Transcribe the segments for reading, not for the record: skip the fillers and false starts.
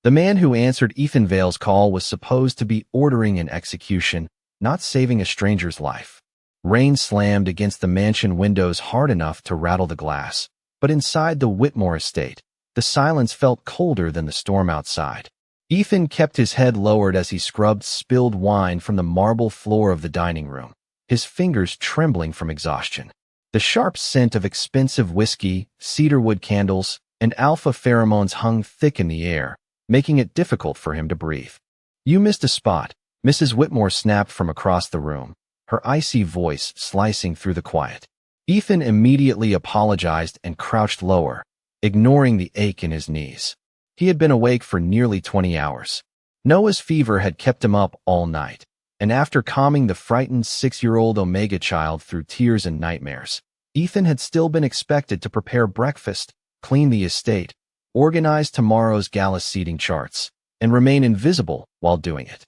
The man who answered Ethan Vale's call was supposed to be ordering an execution, not saving a stranger's life. Rain slammed against the mansion windows hard enough to rattle the glass, but inside the Whitmore estate, the silence felt colder than the storm outside. Ethan kept his head lowered as he scrubbed spilled wine from the marble floor of the dining room, his fingers trembling from exhaustion. The sharp scent of expensive whiskey, cedarwood candles, and alpha pheromones hung thick in the air, making it difficult for him to breathe. "You missed a spot," Mrs. Whitmore snapped from across the room, her icy voice slicing through the quiet. Ethan immediately apologized and crouched lower, ignoring the ache in his knees. He had been awake for nearly 20 hours. Noah's fever had kept him up all night, and after calming the frightened 6-year-old Omega child through tears and nightmares, Ethan had still been expected to prepare breakfast, clean the estate, organize tomorrow's gala seating charts, and remain invisible while doing it.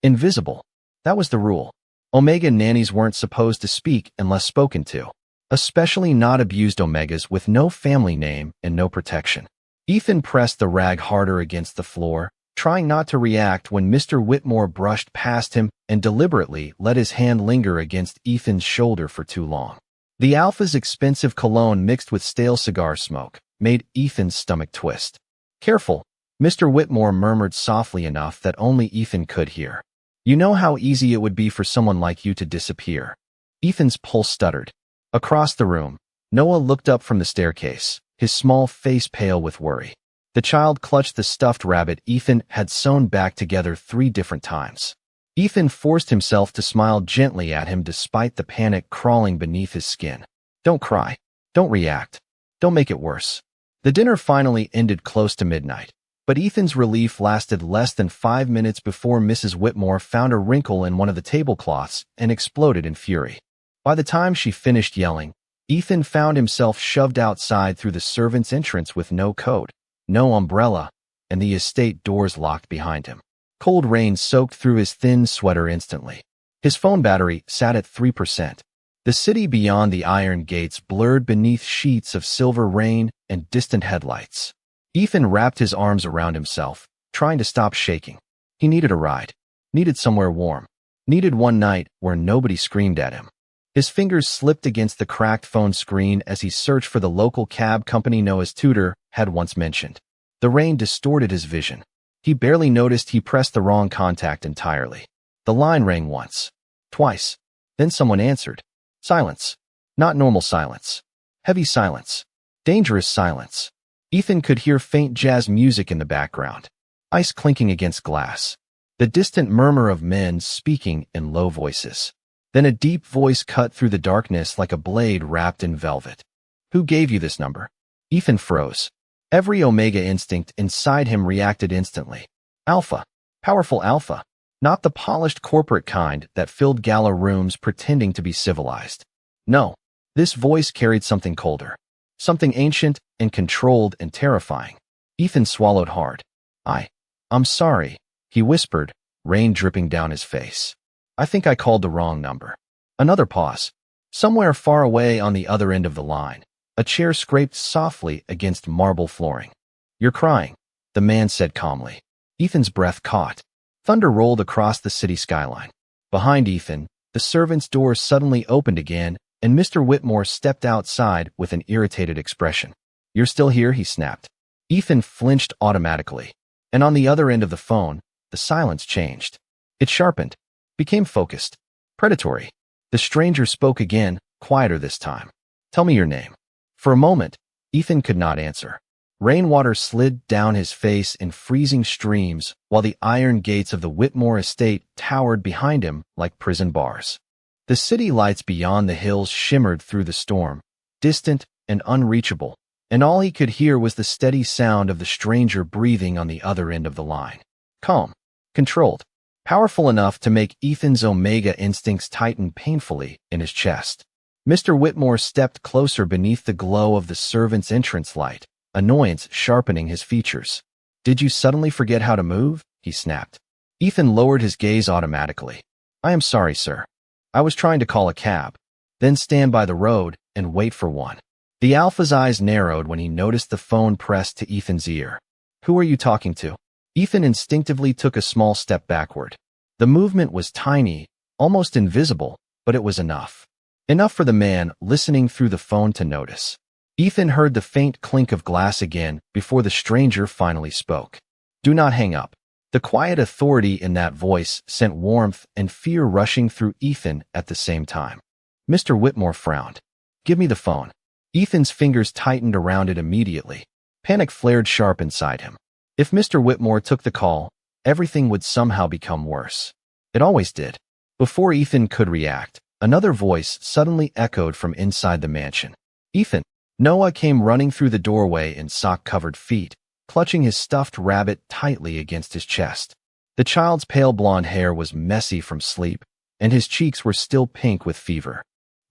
Invisible. That was the rule. Omega nannies weren't supposed to speak unless spoken to, especially not abused Omegas with no family name and no protection. Ethan pressed the rag harder against the floor, trying not to react when Mr. Whitmore brushed past him and deliberately let his hand linger against Ethan's shoulder for too long. The Alpha's expensive cologne mixed with stale cigar smoke made Ethan's stomach twist. "Careful," Mr. Whitmore murmured softly enough that only Ethan could hear. "You know how easy it would be for someone like you to disappear." Ethan's pulse stuttered. Across the room, Noah looked up from the staircase, his small face pale with worry. The child clutched the stuffed rabbit Ethan had sewn back together 3 different times. Ethan forced himself to smile gently at him despite the panic crawling beneath his skin. "Don't cry. Don't react. Don't make it worse." The dinner finally ended close to midnight, but Ethan's relief lasted less than 5 minutes before Mrs. Whitmore found a wrinkle in one of the tablecloths and exploded in fury. By the time she finished yelling, Ethan found himself shoved outside through the servants' entrance with no coat, no umbrella, and the estate doors locked behind him. Cold rain soaked through his thin sweater instantly. His phone battery sat at 3%. The city beyond the iron gates blurred beneath sheets of silver rain and distant headlights. Ethan wrapped his arms around himself, trying to stop shaking. He needed a ride, needed somewhere warm, needed one night where nobody screamed at him. His fingers slipped against the cracked phone screen as he searched for the local cab company Noah's tutor had once mentioned. The rain distorted his vision. He barely noticed he pressed the wrong contact entirely. The line rang once, twice. Then someone answered. Silence. Not normal silence. Heavy silence. Dangerous silence. Ethan could hear faint jazz music in the background, ice clinking against glass, the distant murmur of men speaking in low voices. Then a deep voice cut through the darkness like a blade wrapped in velvet. "Who gave you this number?" Ethan froze. Every Omega instinct inside him reacted instantly. Alpha. Powerful Alpha. Not the polished corporate kind that filled gala rooms pretending to be civilized. No, this voice carried something colder. Something ancient and controlled and terrifying. Ethan swallowed hard. I'm sorry," he whispered, rain dripping down his face. "I think I called the wrong number." Another pause. Somewhere far away on the other end of the line, a chair scraped softly against marble flooring. "You're crying," the man said calmly. Ethan's breath caught. Thunder rolled across the city skyline. Behind Ethan, the servant's door suddenly opened again, and Mr. Whitmore stepped outside with an irritated expression. "You're still here?" he snapped. Ethan flinched automatically, and on the other end of the phone, the silence changed. It sharpened, became focused, predatory. The stranger spoke again, quieter this time. "Tell me your name." For a moment, Ethan could not answer. Rainwater slid down his face in freezing streams while the iron gates of the Whitmore estate towered behind him like prison bars. The city lights beyond the hills shimmered through the storm, distant and unreachable, and all he could hear was the steady sound of the stranger breathing on the other end of the line. Calm, controlled, powerful enough to make Ethan's Omega instincts tighten painfully in his chest. Mr. Whitmore stepped closer beneath the glow of the servant's entrance light, annoyance sharpening his features. "Did you suddenly forget how to move?" he snapped. Ethan lowered his gaze automatically. "I am sorry, sir. I was trying to call a cab, then stand by the road and wait for one." The Alpha's eyes narrowed when he noticed the phone pressed to Ethan's ear. "Who are you talking to?" Ethan instinctively took a small step backward. The movement was tiny, almost invisible, but it was enough. Enough for the man listening through the phone to notice. Ethan heard the faint clink of glass again before the stranger finally spoke. "Do not hang up." The quiet authority in that voice sent warmth and fear rushing through Ethan at the same time. Mr. Whitmore frowned. "Give me the phone." Ethan's fingers tightened around it immediately. Panic flared sharp inside him. If Mr. Whitmore took the call, everything would somehow become worse. It always did. Before Ethan could react, another voice suddenly echoed from inside the mansion. "Ethan." Noah came running through the doorway in sock-covered feet, clutching his stuffed rabbit tightly against his chest. The child's pale blonde hair was messy from sleep, and his cheeks were still pink with fever.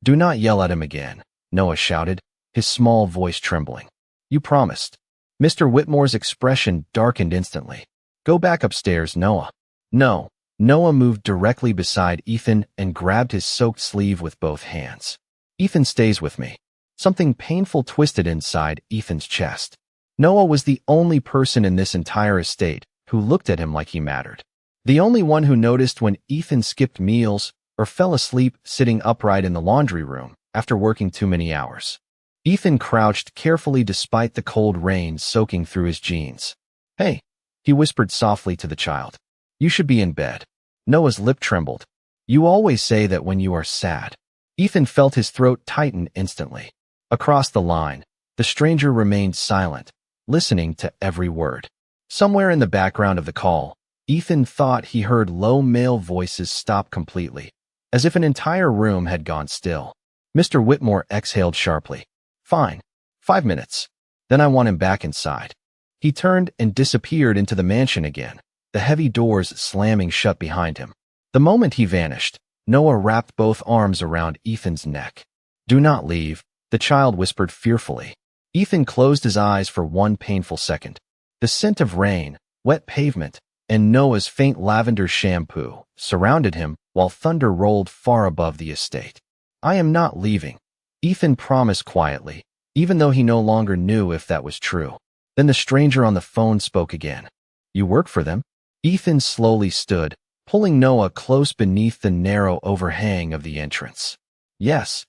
"Do not yell at him again," Noah shouted, his small voice trembling. "You promised." Mr. Whitmore's expression darkened instantly. "Go back upstairs, Noah." "No." Noah moved directly beside Ethan and grabbed his soaked sleeve with both hands. "Ethan stays with me." Something painful twisted inside Ethan's chest. Noah was the only person in this entire estate who looked at him like he mattered. The only one who noticed when Ethan skipped meals or fell asleep sitting upright in the laundry room after working too many hours. Ethan crouched carefully despite the cold rain soaking through his jeans. "Hey," he whispered softly to the child. "You should be in bed." Noah's lip trembled. "You always say that when you are sad." Ethan felt his throat tighten instantly. Across the line, the stranger remained silent, listening to every word. Somewhere in the background of the call, Ethan thought he heard low male voices stop completely, as if an entire room had gone still. Mr. Whitmore exhaled sharply. "Fine. 5 minutes. Then I want him back inside." He turned and disappeared into the mansion again, the heavy doors slamming shut behind him. The moment he vanished, Noah wrapped both arms around Ethan's neck. "Do not leave," the child whispered fearfully. Ethan closed his eyes for one painful second. The scent of rain, wet pavement, and Noah's faint lavender shampoo surrounded him while thunder rolled far above the estate. "I am not leaving," Ethan promised quietly, even though he no longer knew if that was true. Then the stranger on the phone spoke again. "You work for them?" Ethan slowly stood, pulling Noah close beneath the narrow overhang of the entrance. "Yes."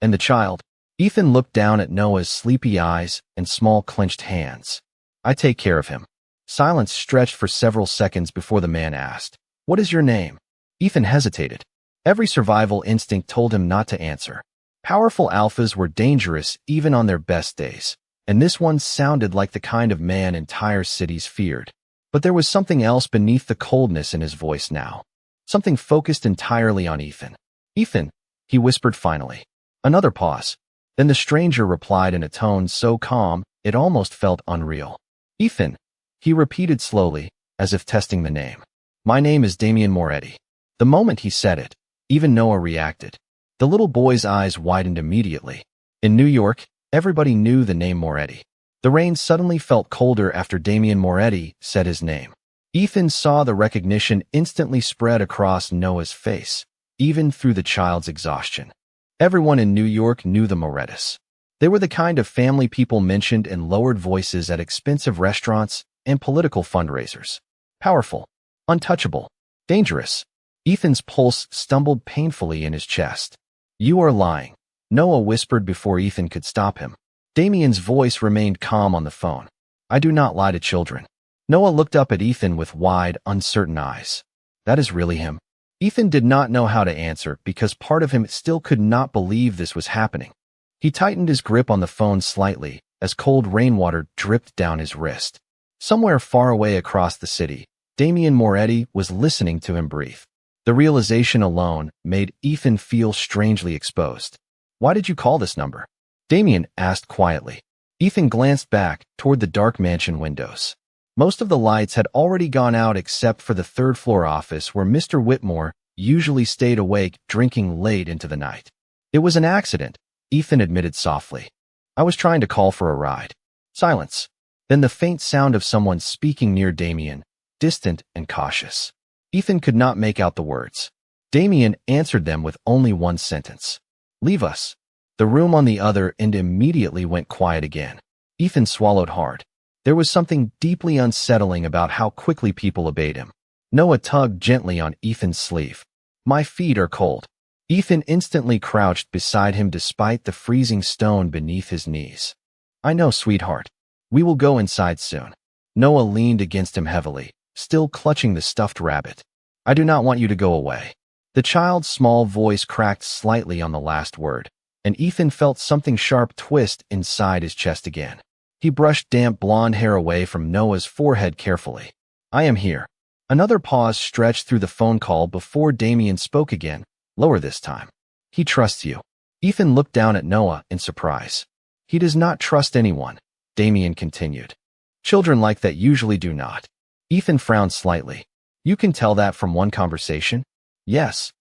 "And the child?" Ethan looked down at Noah's sleepy eyes and small clenched hands. "I take care of him." Silence stretched for several seconds before the man asked, "What is your name?" Ethan hesitated. Every survival instinct told him not to answer. Powerful alphas were dangerous even on their best days, and this one sounded like the kind of man entire cities feared. But there was something else beneath the coldness in his voice now. Something focused entirely on Ethan. "Ethan," he whispered finally. Another pause. Then the stranger replied in a tone so calm it almost felt unreal. "Ethan," he repeated slowly, as if testing the name. "My name is Damian Moretti." The moment he said it, even Noah reacted. The little boy's eyes widened immediately. In New York, everybody knew the name Moretti. The rain suddenly felt colder after Damian Moretti said his name. Ethan saw the recognition instantly spread across Noah's face, even through the child's exhaustion. Everyone in New York knew the Morettis. They were the kind of family people mentioned in lowered voices at expensive restaurants and political fundraisers. Powerful, untouchable, dangerous. Ethan's pulse stumbled painfully in his chest. "You are lying," Noah whispered before Ethan could stop him. Damian's voice remained calm on the phone. "I do not lie to children." Noah looked up at Ethan with wide, uncertain eyes. "That is really him?" Ethan did not know how to answer because part of him still could not believe this was happening. He tightened his grip on the phone slightly as cold rainwater dripped down his wrist. Somewhere far away across the city, Damian Moretti was listening to him breathe. The realization alone made Ethan feel strangely exposed. "Why did you call this number?" Damian asked quietly. Ethan glanced back toward the dark mansion windows. Most of the lights had already gone out except for the third-floor office where Mr. Whitmore usually stayed awake drinking late into the night. "It was an accident," Ethan admitted softly. "I was trying to call for a ride." Silence. Then the faint sound of someone speaking near Damian, distant and cautious. Ethan could not make out the words. Damian answered them with only one sentence. "Leave us." The room on the other end immediately went quiet again. Ethan swallowed hard. There was something deeply unsettling about how quickly people obeyed him. Noah tugged gently on Ethan's sleeve. "My feet are cold." Ethan instantly crouched beside him despite the freezing stone beneath his knees. "I know, sweetheart. We will go inside soon." Noah leaned against him heavily, still clutching the stuffed rabbit. "I do not want you to go away." The child's small voice cracked slightly on the last word, and Ethan felt something sharp twist inside his chest again. He brushed damp blonde hair away from Noah's forehead carefully. "I am here." Another pause stretched through the phone call before Damien spoke again, lower this time. "He trusts you." Ethan looked down at Noah in surprise. "He does not trust anyone," Damien continued. "Children like that usually do not." Ethan frowned slightly. "You can tell that from one conversation?" "Yes."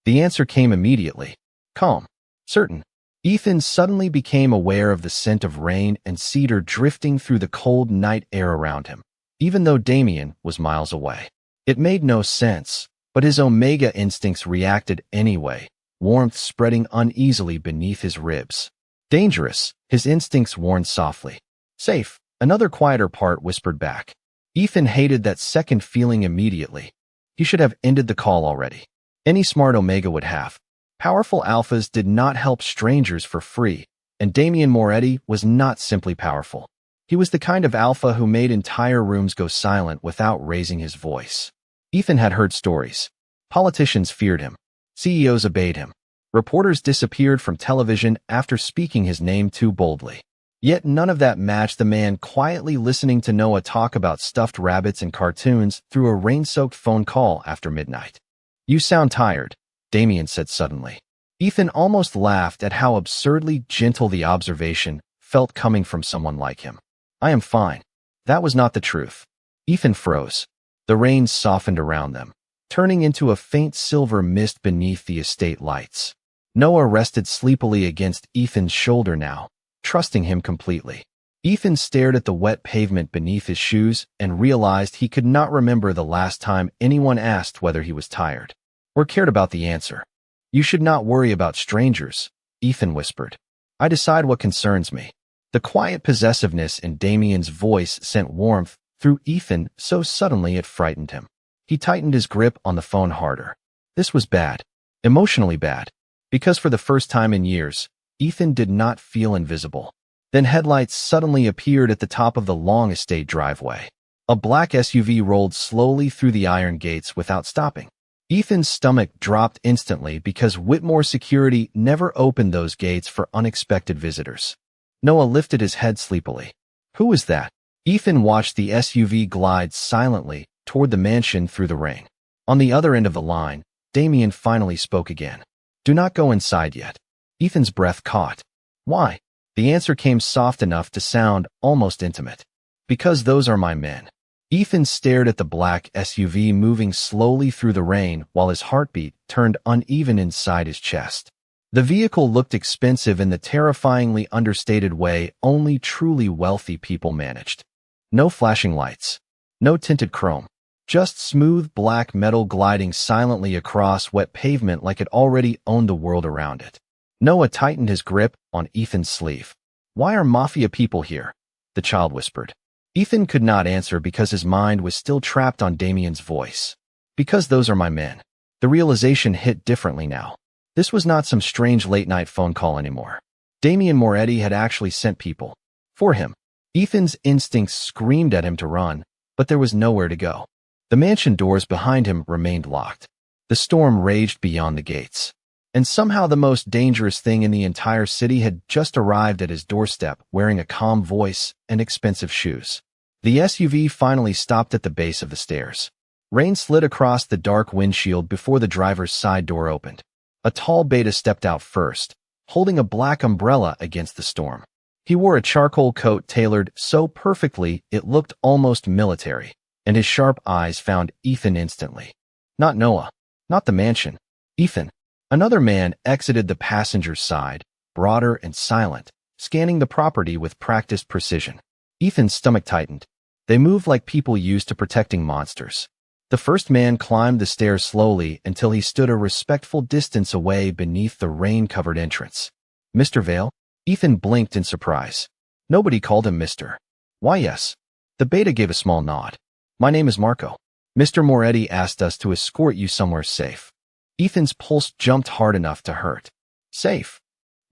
The answer came immediately. "Calm. Certain." Ethan suddenly became aware of the scent of rain and cedar drifting through the cold night air around him, even though Damien was miles away. It made no sense, but his omega instincts reacted anyway, warmth spreading uneasily beneath his ribs. "Dangerous," his instincts warned softly. "Safe," another quieter part whispered back. Ethan hated that second feeling immediately. He should have ended the call already. Any smart omega would have. Powerful alphas did not help strangers for free, and Damien Moretti was not simply powerful. He was the kind of alpha who made entire rooms go silent without raising his voice. Ethan had heard stories. Politicians feared him. CEOs obeyed him. Reporters disappeared from television after speaking his name too boldly. Yet none of that matched the man quietly listening to Noah talk about stuffed rabbits and cartoons through a rain-soaked phone call after midnight. "You sound tired," Damien said suddenly. Ethan almost laughed at how absurdly gentle the observation felt coming from someone like him. "I am fine." That was not the truth. Ethan froze. The rain softened around them, turning into a faint silver mist beneath the estate lights. Noah rested sleepily against Ethan's shoulder now, trusting him completely. Ethan stared at the wet pavement beneath his shoes and realized he could not remember the last time anyone asked whether he was tired, or cared about the answer. "You should not worry about strangers," Ethan whispered. "I decide what concerns me." The quiet possessiveness in Damien's voice sent warmth through Ethan so suddenly it frightened him. He tightened his grip on the phone harder. This was bad. Emotionally bad. Because for the first time in years, Ethan did not feel invisible. Then headlights suddenly appeared at the top of the long estate driveway. A black SUV rolled slowly through the iron gates without stopping. Ethan's stomach dropped instantly because Whitmore Security never opened those gates for unexpected visitors. Noah lifted his head sleepily. "Who was that?" Ethan watched the SUV glide silently toward the mansion through the rain. On the other end of the line, Damien finally spoke again. "Do not go inside yet." Ethan's breath caught. "Why?" The answer came soft enough to sound almost intimate. "Because those are my men." Ethan stared at the black SUV moving slowly through the rain while his heartbeat turned uneven inside his chest. The vehicle looked expensive in the terrifyingly understated way only truly wealthy people managed. No flashing lights. No tinted chrome. Just smooth black metal gliding silently across wet pavement like it already owned the world around it. Noah tightened his grip on Ethan's sleeve. "Why are Mafia people here?" the child whispered. Ethan could not answer because his mind was still trapped on Damien's voice. "Because those are my men." The realization hit differently now. This was not some strange late-night phone call anymore. Damien Moretti had actually sent people. For him. Ethan's instincts screamed at him to run, but there was nowhere to go. The mansion doors behind him remained locked. The storm raged beyond the gates. And somehow the most dangerous thing in the entire city had just arrived at his doorstep wearing a calm voice and expensive shoes. The SUV finally stopped at the base of the stairs. Rain slid across the dark windshield before the driver's side door opened. A tall beta stepped out first, holding a black umbrella against the storm. He wore a charcoal coat tailored so perfectly it looked almost military, and his sharp eyes found Ethan instantly. Not Noah. Not the mansion. Ethan. Another man exited the passenger's side, broader and silent, scanning the property with practiced precision. Ethan's stomach tightened. They moved like people used to protecting monsters. The first man climbed the stairs slowly until he stood a respectful distance away beneath the rain-covered entrance. "Mr. Vale?" Ethan blinked in surprise. Nobody called him Mr. "Why, yes." The beta gave a small nod. My name is Marco. Mr. Moretti asked us to escort you somewhere safe. Ethan's pulse jumped hard enough to hurt. Safe.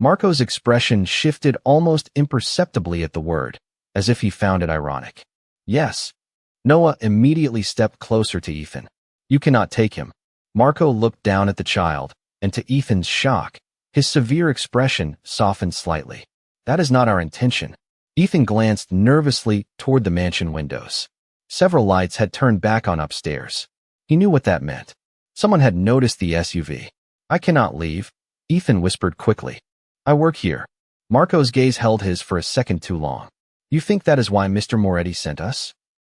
Marco's expression shifted almost imperceptibly at the word, as if he found it ironic. Yes. Noah immediately stepped closer to Ethan. You cannot take him. Marco looked down at the child, and to Ethan's shock, his severe expression softened slightly. That is not our intention. Ethan glanced nervously toward the mansion windows. Several lights had turned back on upstairs. He knew what that meant. Someone had noticed the SUV. I cannot leave, Ethan whispered quickly. I work here. Marco's gaze held his for a second too long. You think that is why Mr. Moretti sent us?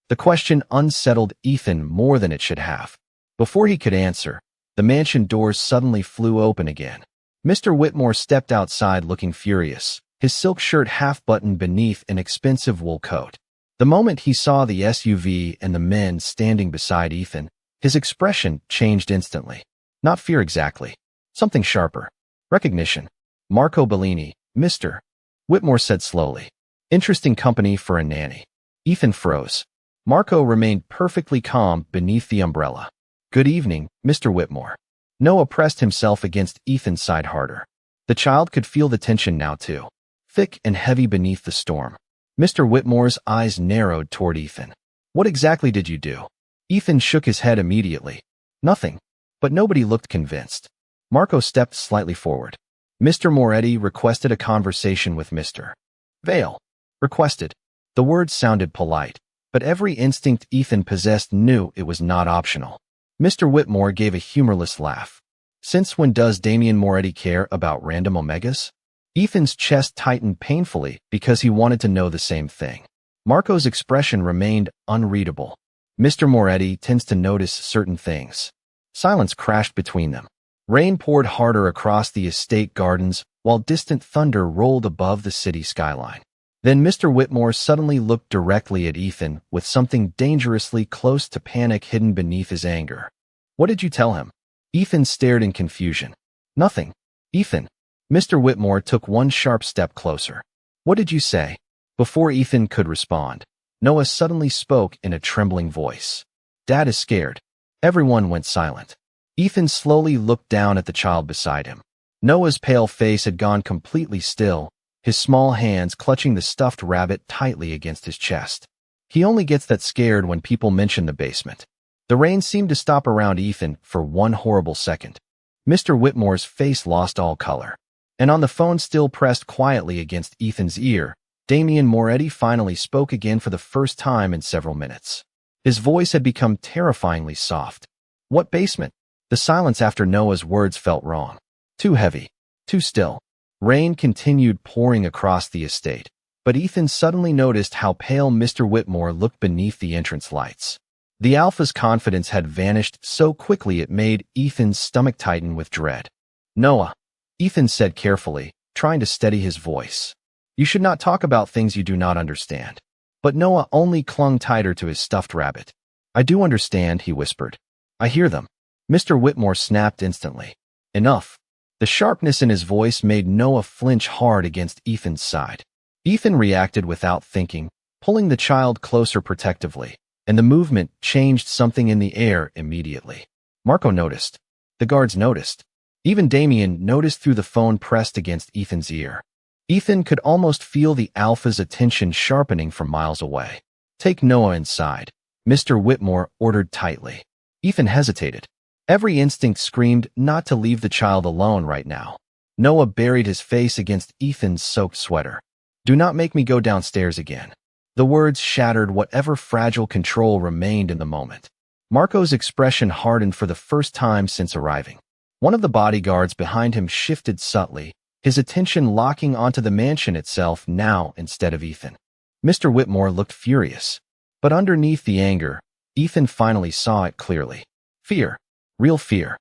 The question unsettled Ethan more than it should have. Before he could answer, the mansion doors suddenly flew open again. Mr. Whitmore stepped outside looking furious, his silk shirt half-buttoned beneath an expensive wool coat. The moment he saw the SUV and the men standing beside Ethan, his expression changed instantly. Not fear exactly. Something sharper. Recognition. Marco Bellini, Mr. Whitmore said slowly. Interesting company for a nanny. Ethan froze. Marco remained perfectly calm beneath the umbrella. Good evening, Mr. Whitmore. Noah pressed himself against Ethan's side harder. The child could feel the tension now too, thick and heavy beneath the storm. Mr. Whitmore's eyes narrowed toward Ethan. What exactly did you do? Ethan shook his head immediately. Nothing. But nobody looked convinced. Marco stepped slightly forward. Mr. Moretti requested a conversation with Mr. Vale. Requested. The words sounded polite, but every instinct Ethan possessed knew it was not optional. Mr. Whitmore gave a humorless laugh. Since when does Damien Moretti care about random omegas? Ethan's chest tightened painfully because he wanted to know the same thing. Marco's expression remained unreadable. Mr. Moretti tends to notice certain things. Silence crashed between them. Rain poured harder across the estate gardens while distant thunder rolled above the city skyline. Then Mr. Whitmore suddenly looked directly at Ethan with something dangerously close to panic hidden beneath his anger. What did you tell him? Ethan stared in confusion. Nothing. Ethan. Mr. Whitmore took one sharp step closer. What did you say? Before Ethan could respond, Noah suddenly spoke in a trembling voice. Dad is scared. Everyone went silent. Ethan slowly looked down at the child beside him. Noah's pale face had gone completely still, his small hands clutching the stuffed rabbit tightly against his chest. He only gets that scared when people mention the basement. The rain seemed to stop around Ethan for one horrible second. Mr. Whitmore's face lost all color. And on the phone still pressed quietly against Ethan's ear, Damien Moretti finally spoke again for the first time in several minutes. His voice had become terrifyingly soft. What basement? The silence after Noah's words felt wrong. Too heavy. Too still. Rain continued pouring across the estate, but Ethan suddenly noticed how pale Mr. Whitmore looked beneath the entrance lights. The Alpha's confidence had vanished so quickly it made Ethan's stomach tighten with dread. Noah, Ethan said carefully, trying to steady his voice. You should not talk about things you do not understand. But Noah only clung tighter to his stuffed rabbit. I do understand, he whispered. I hear them. Mr. Whitmore snapped instantly. Enough. The sharpness in his voice made Noah flinch hard against Ethan's side. Ethan reacted without thinking, pulling the child closer protectively, and the movement changed something in the air immediately. Marco noticed. The guards noticed. Even Damien noticed through the phone pressed against Ethan's ear. Ethan could almost feel the Alpha's attention sharpening from miles away. Take Noah inside, Mr. Whitmore ordered tightly. Ethan hesitated. Every instinct screamed not to leave the child alone right now. Noah buried his face against Ethan's soaked sweater. Do not make me go downstairs again. The words shattered whatever fragile control remained in the moment. Marco's expression hardened for the first time since arriving. One of the bodyguards behind him shifted subtly, his attention locking onto the mansion itself now instead of Ethan. Mr. Whitmore looked furious. But underneath the anger, Ethan finally saw it clearly. Fear. Real fear.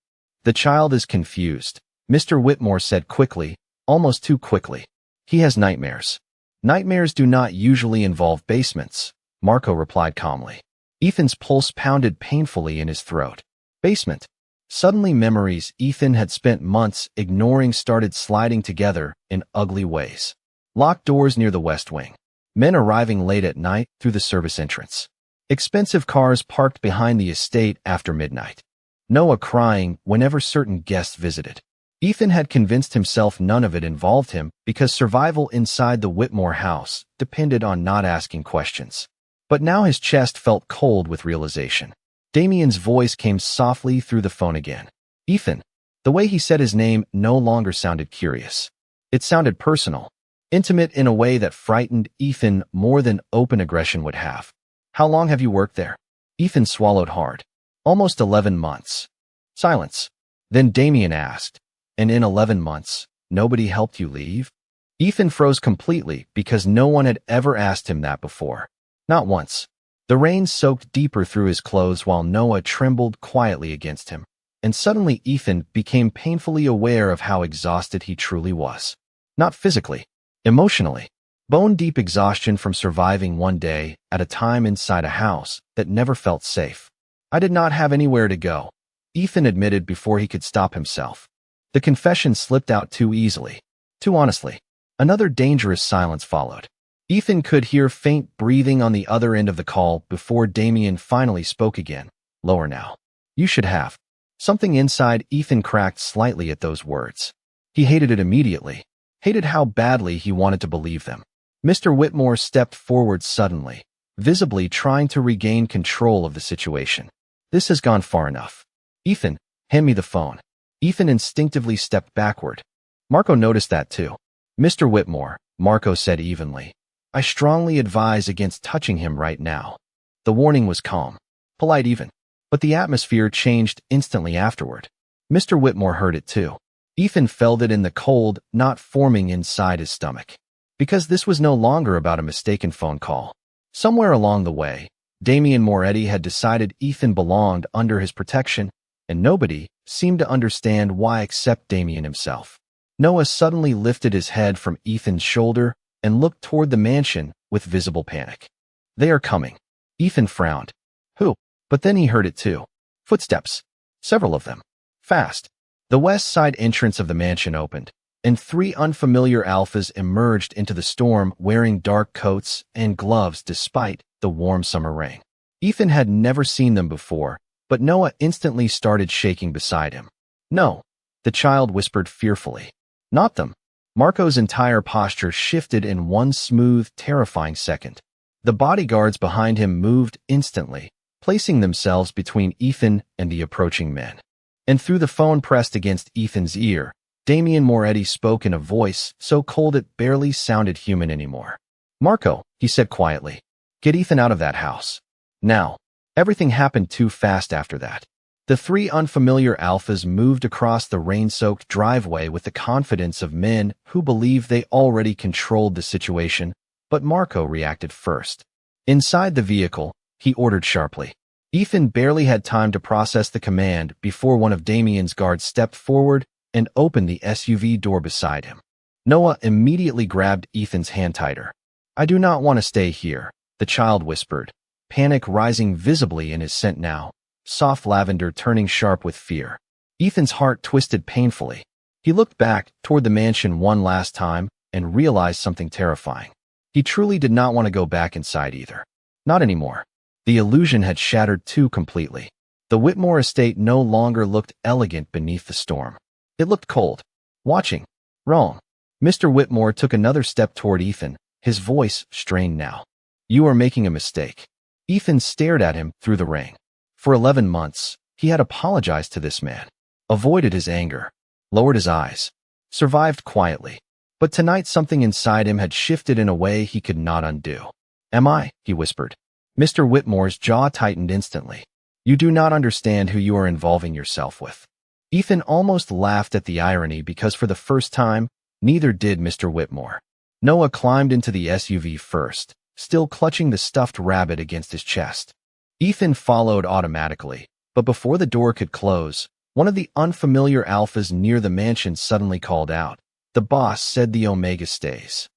The child is confused, Mr. Whitmore said quickly, almost too quickly. He has nightmares. Nightmares do not usually involve basements, Marco replied calmly. Ethan's pulse pounded painfully in his throat. Basement. Suddenly memories Ethan had spent months ignoring started sliding together in ugly ways. Locked doors near the west wing. Men arriving late at night through the service entrance. Expensive cars parked behind the estate after midnight. Noah crying whenever certain guests visited. Ethan had convinced himself none of it involved him because survival inside the Whitmore house depended on not asking questions. But now his chest felt cold with realization. Damien's voice came softly through the phone again. Ethan. The way he said his name no longer sounded curious. It sounded personal, intimate in a way that frightened Ethan more than open aggression would have. How long have you worked there? Ethan swallowed hard. Almost 11 months. Silence. Then Damien asked, and in 11 months, nobody helped you leave? Ethan froze completely because no one had ever asked him that before. Not once. The rain soaked deeper through his clothes while Noah trembled quietly against him. And suddenly Ethan became painfully aware of how exhausted he truly was. Not physically, emotionally. Bone-deep exhaustion from surviving one day at a time inside a house that never felt safe. I did not have anywhere to go, Ethan admitted before he could stop himself. The confession slipped out too easily, too honestly. Another dangerous silence followed. Ethan could hear faint breathing on the other end of the call before Damien finally spoke again. Lower now. You should have. Something inside Ethan cracked slightly at those words. He hated it immediately, hated how badly he wanted to believe them. Mr. Whitmore stepped forward suddenly, visibly trying to regain control of the situation. This has gone far enough. Ethan, hand me the phone. Ethan instinctively stepped backward. Marco noticed that too. Mr. Whitmore, Marco said evenly. I strongly advise against touching him right now. The warning was calm, polite even. But the atmosphere changed instantly afterward. Mr. Whitmore heard it too. Ethan felt it in the cold not forming inside his stomach. Because this was no longer about a mistaken phone call. Somewhere along the way, Damien Moretti had decided Ethan belonged under his protection, and nobody seemed to understand why except Damien himself. Noah suddenly lifted his head from Ethan's shoulder and looked toward the mansion with visible panic. They are coming. Ethan frowned. Who? But then he heard it too. Footsteps. Several of them. Fast. The west side entrance of the mansion opened, and 3 unfamiliar alphas emerged into the storm wearing dark coats and gloves despite the warm summer rain. Ethan had never seen them before, but Noah instantly started shaking beside him. No, the child whispered fearfully. Not them. Marco's entire posture shifted in one smooth, terrifying second. The bodyguards behind him moved instantly, placing themselves between Ethan and the approaching men. And through the phone pressed against Ethan's ear, Damien Moretti spoke in a voice so cold it barely sounded human anymore. Marco, he said quietly, get Ethan out of that house. Now. Everything happened too fast after that. The 3 unfamiliar alphas moved across the rain-soaked driveway with the confidence of men who believed they already controlled the situation, but Marco reacted first. Inside the vehicle, he ordered sharply. Ethan barely had time to process the command before one of Damien's guards stepped forward and opened the SUV door beside him. Noah immediately grabbed Ethan's hand tighter. I do not want to stay here, the child whispered, panic rising visibly in his scent now, soft lavender turning sharp with fear. Ethan's heart twisted painfully. He looked back toward the mansion one last time and realized something terrifying. He truly did not want to go back inside either. Not anymore. The illusion had shattered too completely. The Whitmore estate no longer looked elegant beneath the storm. It looked cold. Watching. Wrong. Mr. Whitmore took another step toward Ethan, his voice strained now. You are making a mistake. Ethan stared at him through the rain. For 11 months, he had apologized to this man, avoided his anger, lowered his eyes, survived quietly. But tonight something inside him had shifted in a way he could not undo. Am I? He whispered. Mr. Whitmore's jaw tightened instantly. You do not understand who you are involving yourself with. Ethan almost laughed at the irony because for the first time, neither did Mr. Whitmore. Noah climbed into the SUV first, still clutching the stuffed rabbit against his chest. Ethan followed automatically, but before the door could close, one of the unfamiliar alphas near the mansion suddenly called out. The boss said the Omega stays.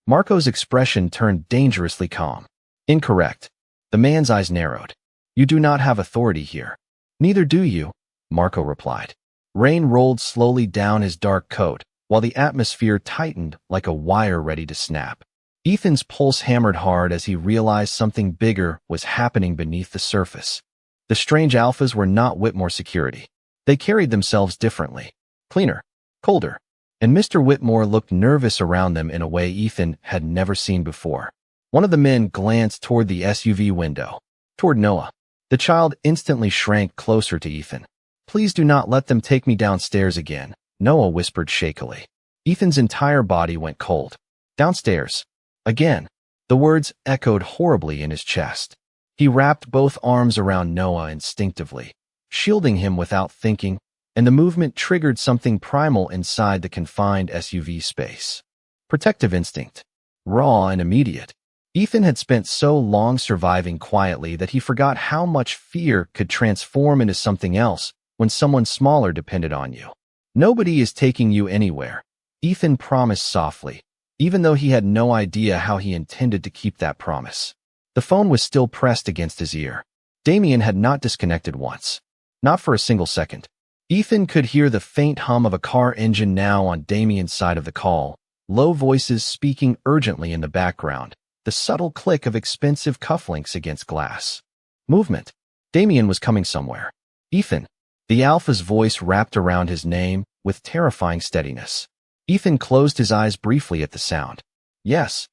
Marco's expression turned dangerously calm. Incorrect. The man's eyes narrowed. You do not have authority here. Neither do you, Marco replied. Rain rolled slowly down his dark coat, while the atmosphere tightened like a wire ready to snap. Ethan's pulse hammered hard as he realized something bigger was happening beneath the surface. The strange alphas were not Whitmore security. They carried themselves differently. Cleaner. Colder. And Mr. Whitmore looked nervous around them in a way Ethan had never seen before. One of the men glanced toward the SUV window. Toward Noah. The child instantly shrank closer to Ethan. "Please do not let them take me downstairs again," Noah whispered shakily. Ethan's entire body went cold. "Downstairs. Again." The words echoed horribly in his chest. He wrapped both arms around Noah instinctively, shielding him without thinking, and the movement triggered something primal inside the confined SUV space. Protective instinct. Raw and immediate. Ethan had spent so long surviving quietly that he forgot how much fear could transform into something else when someone smaller depended on you. "Nobody is taking you anywhere," Ethan promised softly, even though he had no idea how he intended to keep that promise. The phone was still pressed against his ear. Damien had not disconnected once. Not for a single second. Ethan could hear the faint hum of a car engine now on Damien's side of the call, low voices speaking urgently in the background, the subtle click of expensive cufflinks against glass. Movement. Damien was coming somewhere. "Ethan." The alpha's voice wrapped around his name with terrifying steadiness. Ethan closed his eyes briefly at the sound. "Yes."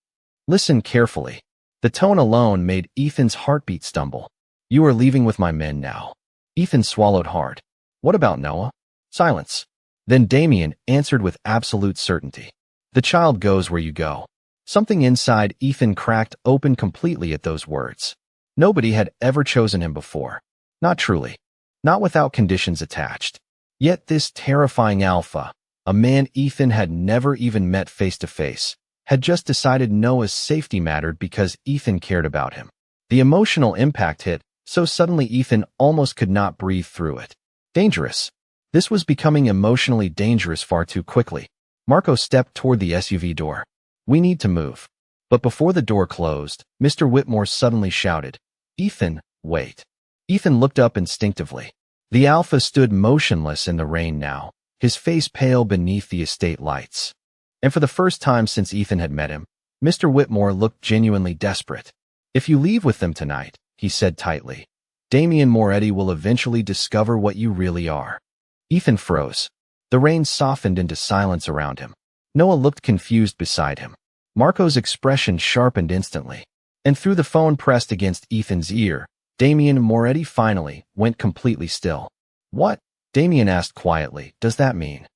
"Listen carefully." The tone alone made Ethan's heartbeat stumble. "You are leaving with my men now." Ethan swallowed hard. "What about Noah?" Silence. Then Damien answered with absolute certainty. "The child goes where you go." Something inside Ethan cracked open completely at those words. Nobody had ever chosen him before. Not truly. Not without conditions attached. Yet this terrifying alpha, a man Ethan had never even met face to face, had just decided Noah's safety mattered because Ethan cared about him. The emotional impact hit so suddenly Ethan almost could not breathe through it. Dangerous. This was becoming emotionally dangerous far too quickly. Marco stepped toward the SUV door. "We need to move." But before the door closed, Mr. Whitmore suddenly shouted, "Ethan, wait." Ethan looked up instinctively. The alpha stood motionless in the rain now, his face pale beneath the estate lights. And for the first time since Ethan had met him, Mr. Whitmore looked genuinely desperate. "If you leave with them tonight," he said tightly, "Damien Moretti will eventually discover what you really are." Ethan froze. The rain softened into silence around him. Noah looked confused beside him. Marco's expression sharpened instantly. And through the phone pressed against Ethan's ear, Damien Moretti finally went completely still. "What?" Damien asked quietly. "Does that mean?"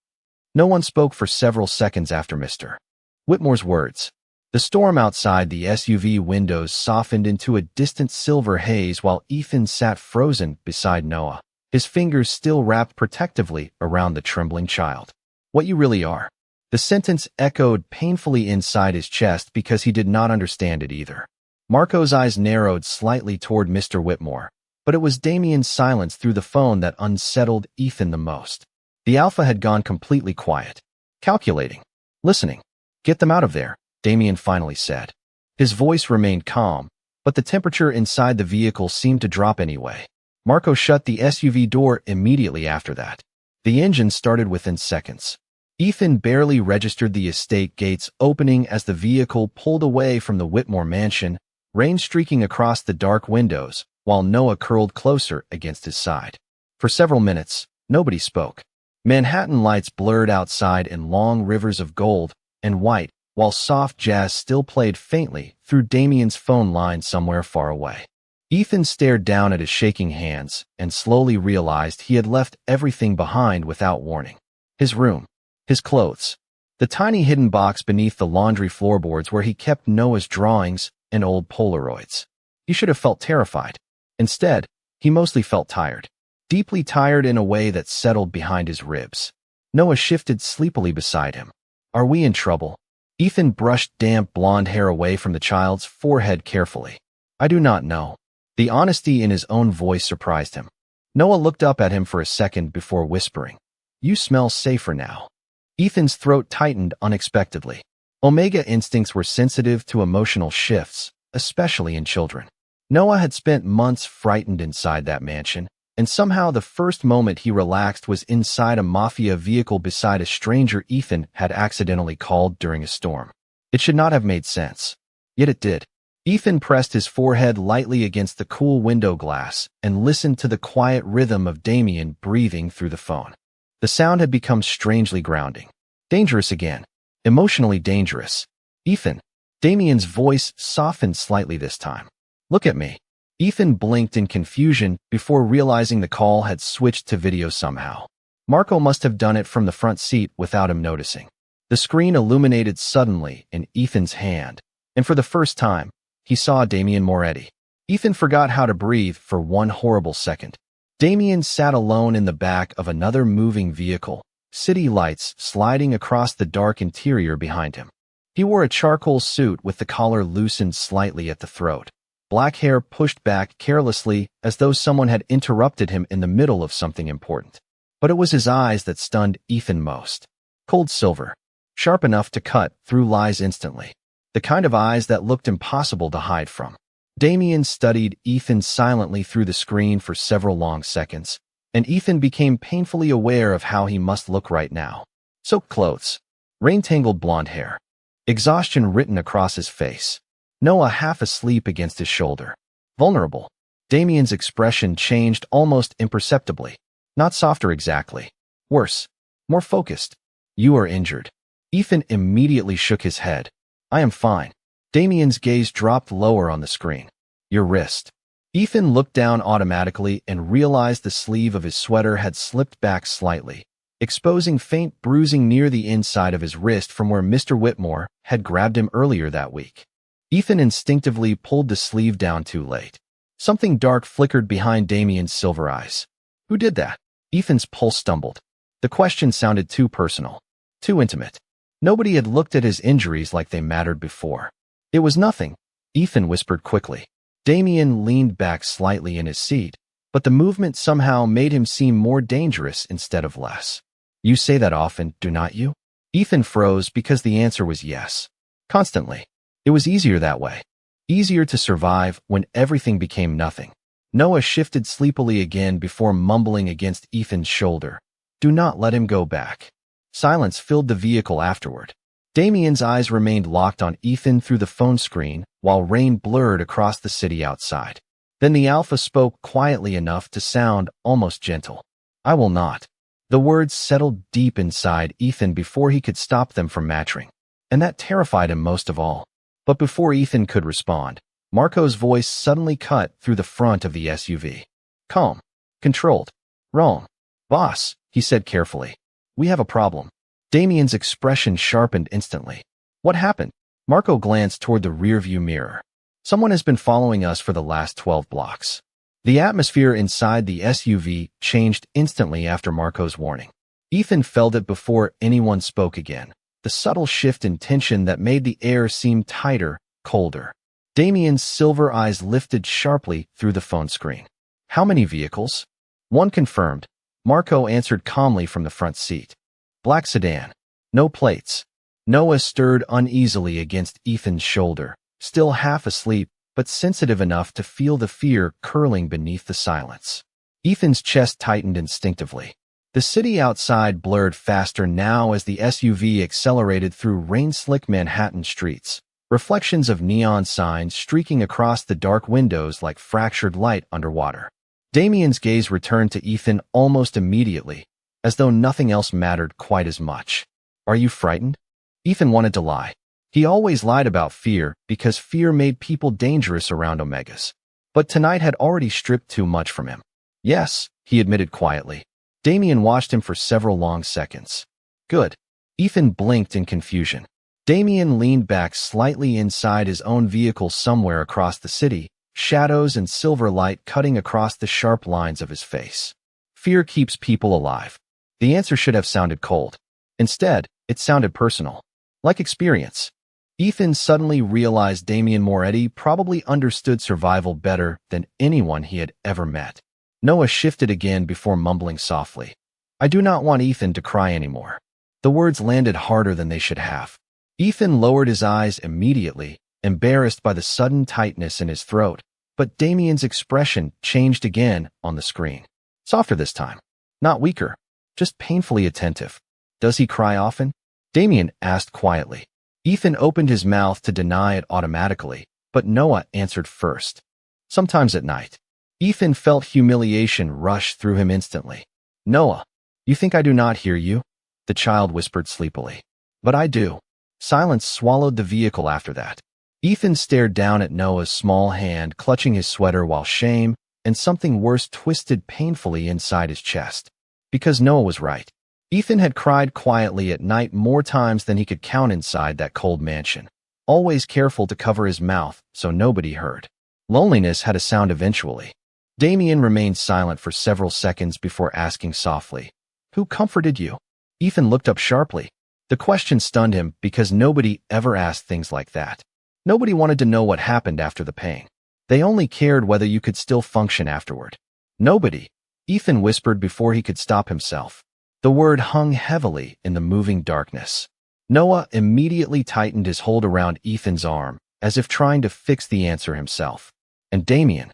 No one spoke for several seconds after Mr. Whitmore's words. The storm outside the SUV windows softened into a distant silver haze while Ethan sat frozen beside Noah, his fingers still wrapped protectively around the trembling child. "What you really are." The sentence echoed painfully inside his chest because he did not understand it either. Marco's eyes narrowed slightly toward Mr. Whitmore, but it was Damien's silence through the phone that unsettled Ethan the most. The alpha had gone completely quiet. Calculating. Listening. "Get them out of there," Damien finally said. His voice remained calm, but the temperature inside the vehicle seemed to drop anyway. Marco shut the SUV door immediately after that. The engine started within seconds. Ethan barely registered the estate gates opening as the vehicle pulled away from the Whitmore mansion, rain streaking across the dark windows, while Noah curled closer against his side. For several minutes, nobody spoke. Manhattan lights blurred outside in long rivers of gold and white, while soft jazz still played faintly through Damien's phone line somewhere far away. Ethan stared down at his shaking hands and slowly realized he had left everything behind without warning. His room. His clothes. The tiny hidden box beneath the laundry floorboards where he kept Noah's drawings and old Polaroids. He should have felt terrified. Instead, he mostly felt tired. Deeply tired in a way that settled behind his ribs. Noah shifted sleepily beside him. "Are we in trouble?" Ethan brushed damp blonde hair away from the child's forehead carefully. "I do not know." The honesty in his own voice surprised him. Noah looked up at him for a second before whispering, "You smell safer now." Ethan's throat tightened unexpectedly. Omega instincts were sensitive to emotional shifts, especially in children. Noah had spent months frightened inside that mansion, and somehow the first moment he relaxed was inside a Mafia vehicle beside a stranger Ethan had accidentally called during a storm. It should not have made sense. Yet it did. Ethan pressed his forehead lightly against the cool window glass and listened to the quiet rhythm of Damien breathing through the phone. The sound had become strangely grounding. Dangerous again. Emotionally dangerous. Ethan. Damien's voice softened slightly this time. Look at me. Ethan blinked in confusion before realizing the call had switched to video somehow. Marco must have done it from the front seat without him noticing. The screen illuminated suddenly in Ethan's hand, and for the first time, he saw Damien Moretti. Ethan forgot how to breathe for one horrible second. Damien sat alone in the back of another moving vehicle, city lights sliding across the dark interior behind him. He wore a charcoal suit with the collar loosened slightly at the throat. Black hair pushed back carelessly as though someone had interrupted him in the middle of something important. But it was his eyes that stunned Ethan most. Cold silver. Sharp enough to cut through lies instantly. The kind of eyes that looked impossible to hide from. Damien studied Ethan silently through the screen for several long seconds, and Ethan became painfully aware of how he must look right now. Soaked clothes. Rain-tangled blonde hair. Exhaustion written across his face. Noah half asleep against his shoulder. Vulnerable. Damien's expression changed almost imperceptibly. Not softer exactly. Worse. More focused. You are injured. Ethan immediately shook his head. I am fine. Damien's gaze dropped lower on the screen. Your wrist. Ethan looked down automatically and realized the sleeve of his sweater had slipped back slightly, exposing faint bruising near the inside of his wrist from where Mr. Whitmore had grabbed him earlier that week. Ethan instinctively pulled the sleeve down too late. Something dark flickered behind Damien's silver eyes. Who did that? Ethan's pulse stumbled. The question sounded too personal. Too intimate. Nobody had looked at his injuries like they mattered before. It was nothing, Ethan whispered quickly. Damien leaned back slightly in his seat, but the movement somehow made him seem more dangerous instead of less. You say that often, do not you? Ethan froze because the answer was yes. Constantly. It was easier that way. Easier to survive when everything became nothing. Noah shifted sleepily again before mumbling against Ethan's shoulder. Do not let him go back. Silence filled the vehicle afterward. Damien's eyes remained locked on Ethan through the phone screen while rain blurred across the city outside. Then the Alpha spoke quietly enough to sound almost gentle. I will not. The words settled deep inside Ethan before he could stop them from matching. And that terrified him most of all. But before Ethan could respond, Marco's voice suddenly cut through the front of the SUV. Calm. Controlled. Wrong. Boss, he said carefully. We have a problem. Damien's expression sharpened instantly. What happened? Marco glanced toward the rearview mirror. Someone has been following us for the last 12 blocks. The atmosphere inside the SUV changed instantly after Marco's warning. Ethan felt it before anyone spoke again. The subtle shift in tension that made the air seem tighter, colder. Damien's silver eyes lifted sharply through the phone screen. How many vehicles? One confirmed. Marco answered calmly from the front seat. Black sedan. No plates. Noah stirred uneasily against Ethan's shoulder, still half asleep, but sensitive enough to feel the fear curling beneath the silence. Ethan's chest tightened instinctively. The city outside blurred faster now as the SUV accelerated through rain-slick Manhattan streets, reflections of neon signs streaking across the dark windows like fractured light underwater. Damien's gaze returned to Ethan almost immediately, as though nothing else mattered quite as much. Are you frightened? Ethan wanted to lie. He always lied about fear because fear made people dangerous around Omegas. But tonight had already stripped too much from him. Yes, he admitted quietly. Damien watched him for several long seconds. Good. Ethan blinked in confusion. Damien leaned back slightly inside his own vehicle somewhere across the city, shadows and silver light cutting across the sharp lines of his face. Fear keeps people alive. The answer should have sounded cold. Instead, it sounded personal. Like experience. Ethan suddenly realized Damien Moretti probably understood survival better than anyone he had ever met. Noah shifted again before mumbling softly. I do not want Ethan to cry anymore. The words landed harder than they should have. Ethan lowered his eyes immediately, embarrassed by the sudden tightness in his throat, but Damien's expression changed again on the screen. Softer this time. Not weaker. Just painfully attentive. Does he cry often? Damien asked quietly. Ethan opened his mouth to deny it automatically, but Noah answered first. Sometimes at night. Ethan felt humiliation rush through him instantly. Noah, you think I do not hear you? The child whispered sleepily. But I do. Silence swallowed the vehicle after that. Ethan stared down at Noah's small hand clutching his sweater while shame and something worse twisted painfully inside his chest. Because Noah was right. Ethan had cried quietly at night more times than he could count inside that cold mansion, always careful to cover his mouth so nobody heard. Loneliness had a sound eventually. Damien remained silent for several seconds before asking softly, "Who comforted you?" Ethan looked up sharply. The question stunned him because nobody ever asked things like that. Nobody wanted to know what happened after the pain. They only cared whether you could still function afterward. Nobody, Ethan whispered before he could stop himself. The word hung heavily in the moving darkness. Noah immediately tightened his hold around Ethan's arm, as if trying to fix the answer himself. And Damien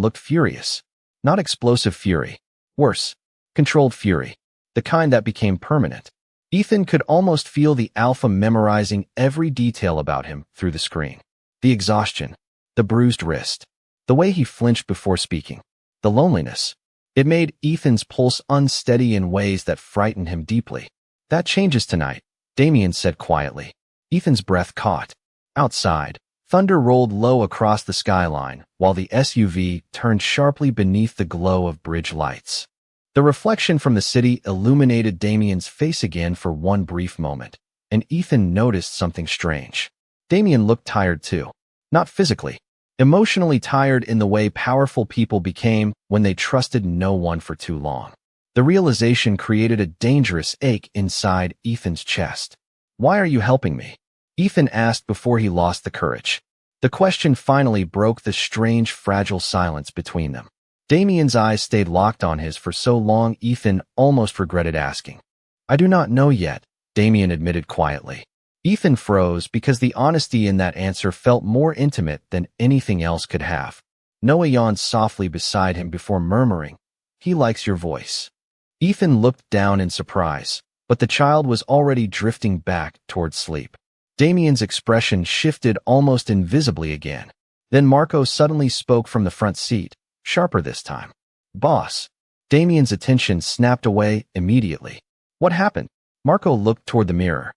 looked furious. Not explosive fury. Worse, controlled fury. The kind that became permanent. Ethan could almost feel the Alpha memorizing every detail about him through the screen. The exhaustion, the bruised wrist, the way he flinched before speaking, the loneliness. It made Ethan's pulse unsteady in ways that frightened him deeply. That changes tonight, Damien said quietly. Ethan's breath caught. Outside, thunder rolled low across the skyline, while the SUV turned sharply beneath the glow of bridge lights. The reflection from the city illuminated Damien's face again for one brief moment, and Ethan noticed something strange. Damien looked tired too. Not physically. Emotionally tired in the way powerful people became when they trusted no one for too long. The realization created a dangerous ache inside Ethan's chest. "Why are you helping me?" Ethan asked before he lost the courage. The question finally broke the strange, fragile silence between them. Damien's eyes stayed locked on his for so long Ethan almost regretted asking. "I do not know yet," Damien admitted quietly. Ethan froze because the honesty in that answer felt more intimate than anything else could have. Noah yawned softly beside him before murmuring, "He likes your voice." Ethan looked down in surprise, but the child was already drifting back toward sleep. Damien's expression shifted almost invisibly again. Then Marco suddenly spoke from the front seat, sharper this time. "Boss." Damien's attention snapped away immediately. "What happened?" Marco looked toward the mirror.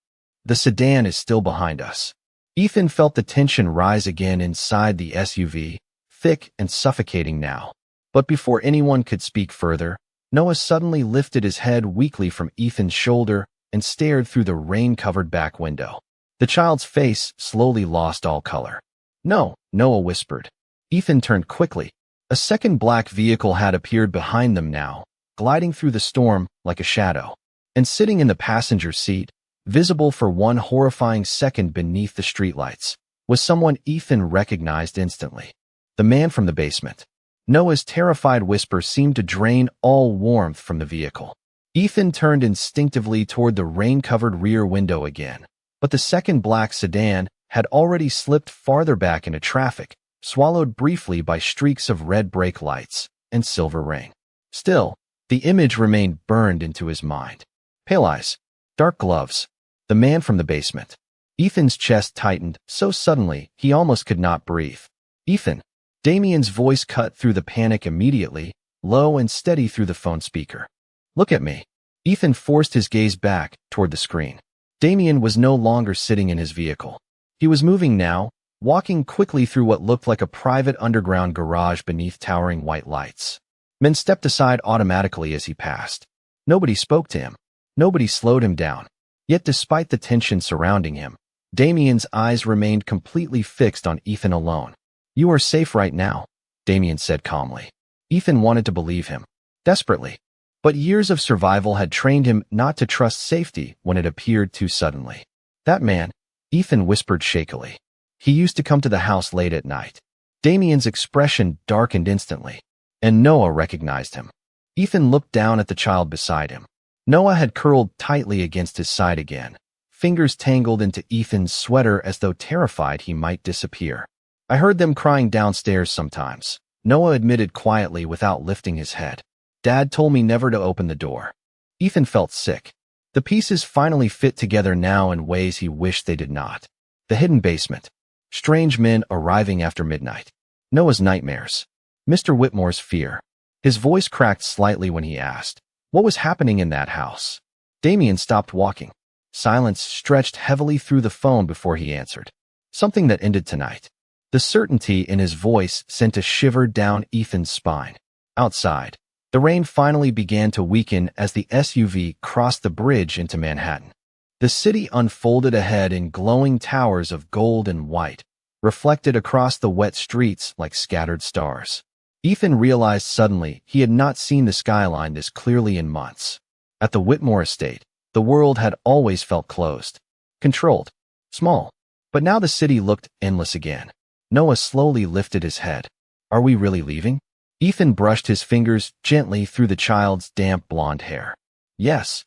"The sedan is still behind us." Ethan felt the tension rise again inside the SUV, thick and suffocating now. But before anyone could speak further, Noah suddenly lifted his head weakly from Ethan's shoulder and stared through the rain-covered back window. The child's face slowly lost all color. "No," Noah whispered. Ethan turned quickly. A second black vehicle had appeared behind them now, gliding through the storm like a shadow. And sitting in the passenger seat, visible for one horrifying second beneath the streetlights, was someone Ethan recognized instantly. The man from the basement. Noah's terrified whisper seemed to drain all warmth from the vehicle. Ethan turned instinctively toward the rain-covered rear window again, but the second black sedan had already slipped farther back into traffic, swallowed briefly by streaks of red brake lights and silver rain. Still, the image remained burned into his mind. Pale eyes, dark gloves, the man from the basement. Ethan's chest tightened so suddenly he almost could not breathe. "Ethan." Damien's voice cut through the panic immediately, low and steady through the phone speaker. "Look at me." Ethan forced his gaze back toward the screen. Damien was no longer sitting in his vehicle. He was moving now, walking quickly through what looked like a private underground garage beneath towering white lights. Men stepped aside automatically as he passed. Nobody spoke to him. Nobody slowed him down. Yet despite the tension surrounding him, Damien's eyes remained completely fixed on Ethan alone. "You are safe right now," Damien said calmly. Ethan wanted to believe him, desperately. But years of survival had trained him not to trust safety when it appeared too suddenly. "That man," Ethan whispered shakily. "He used to come to the house late at night." Damien's expression darkened instantly, and Noah recognized him. Ethan looked down at the child beside him. Noah had curled tightly against his side again, fingers tangled into Ethan's sweater as though terrified he might disappear. "I heard them crying downstairs sometimes," Noah admitted quietly without lifting his head. "Dad told me never to open the door." Ethan felt sick. The pieces finally fit together now in ways he wished they did not. The hidden basement. Strange men arriving after midnight. Noah's nightmares. Mr. Whitmore's fear. His voice cracked slightly when he asked, "What was happening in that house?" Damien stopped walking. Silence stretched heavily through the phone before he answered. "Something that ended tonight." The certainty in his voice sent a shiver down Ethan's spine. Outside, the rain finally began to weaken as the SUV crossed the bridge into Manhattan. The city unfolded ahead in glowing towers of gold and white, reflected across the wet streets like scattered stars. Ethan realized suddenly he had not seen the skyline this clearly in months. At the Whitmore estate, the world had always felt closed, controlled, small. But now the city looked endless again. Noah slowly lifted his head. "Are we really leaving?" Ethan brushed his fingers gently through the child's damp blonde hair. "Yes."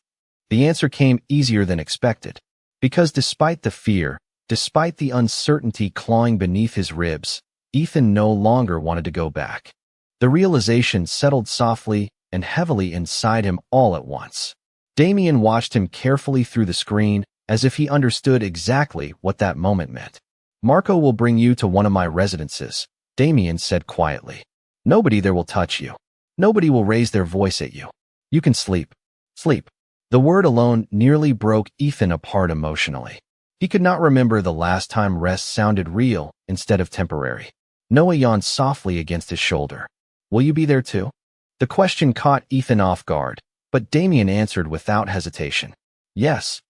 The answer came easier than expected, because despite the fear, despite the uncertainty clawing beneath his ribs, Ethan no longer wanted to go back. The realization settled softly and heavily inside him all at once. Damien watched him carefully through the screen, as if he understood exactly what that moment meant. "Marco will bring you to one of my residences," Damien said quietly. "Nobody there will touch you. Nobody will raise their voice at you. You can sleep. Sleep." The word alone nearly broke Ethan apart emotionally. He could not remember the last time rest sounded real instead of temporary. Noah yawned softly against his shoulder. "Will you be there too?" The question caught Ethan off guard, but Damien answered without hesitation. "Yes."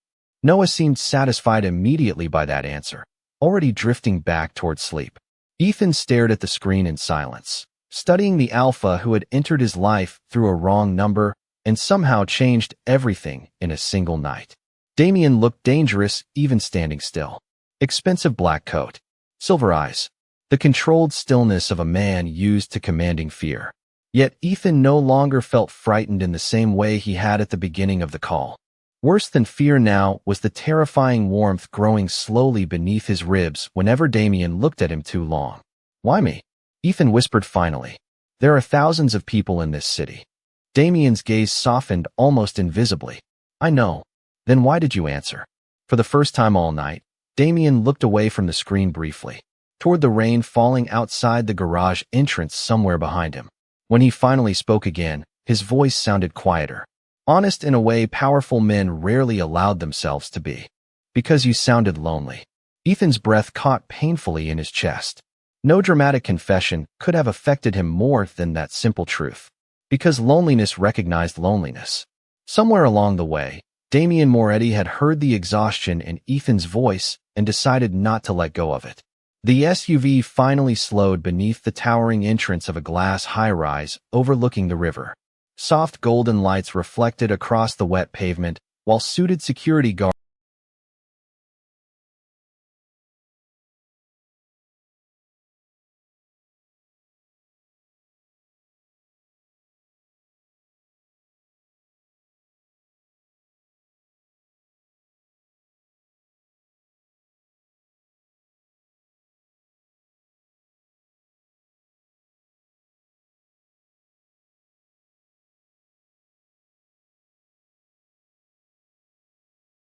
Noah seemed satisfied immediately by that answer, already drifting back toward sleep. Ethan stared at the screen in silence, studying the Alpha who had entered his life through a wrong number and somehow changed everything in a single night. Damien looked dangerous even standing still. Expensive black coat, silver eyes, the controlled stillness of a man used to commanding fear. Yet Ethan no longer felt frightened in the same way he had at the beginning of the call. Worse than fear now was the terrifying warmth growing slowly beneath his ribs whenever Damien looked at him too long. "Why me?" Ethan whispered finally. "There are thousands of people in this city." Damien's gaze softened almost invisibly. "I know. Then why did you answer?" For the first time all night, Damien looked away from the screen briefly, toward the rain falling outside the garage entrance somewhere behind him. When he finally spoke again, his voice sounded quieter, honest in a way powerful men rarely allowed themselves to be. "Because you sounded lonely." Ethan's breath caught painfully in his chest. No dramatic confession could have affected him more than that simple truth. Because loneliness recognized loneliness. Somewhere along the way, Damien Moretti had heard the exhaustion in Ethan's voice and decided not to let go of it. The SUV finally slowed beneath the towering entrance of a glass high-rise overlooking the river. Soft golden lights reflected across the wet pavement, while suited security guards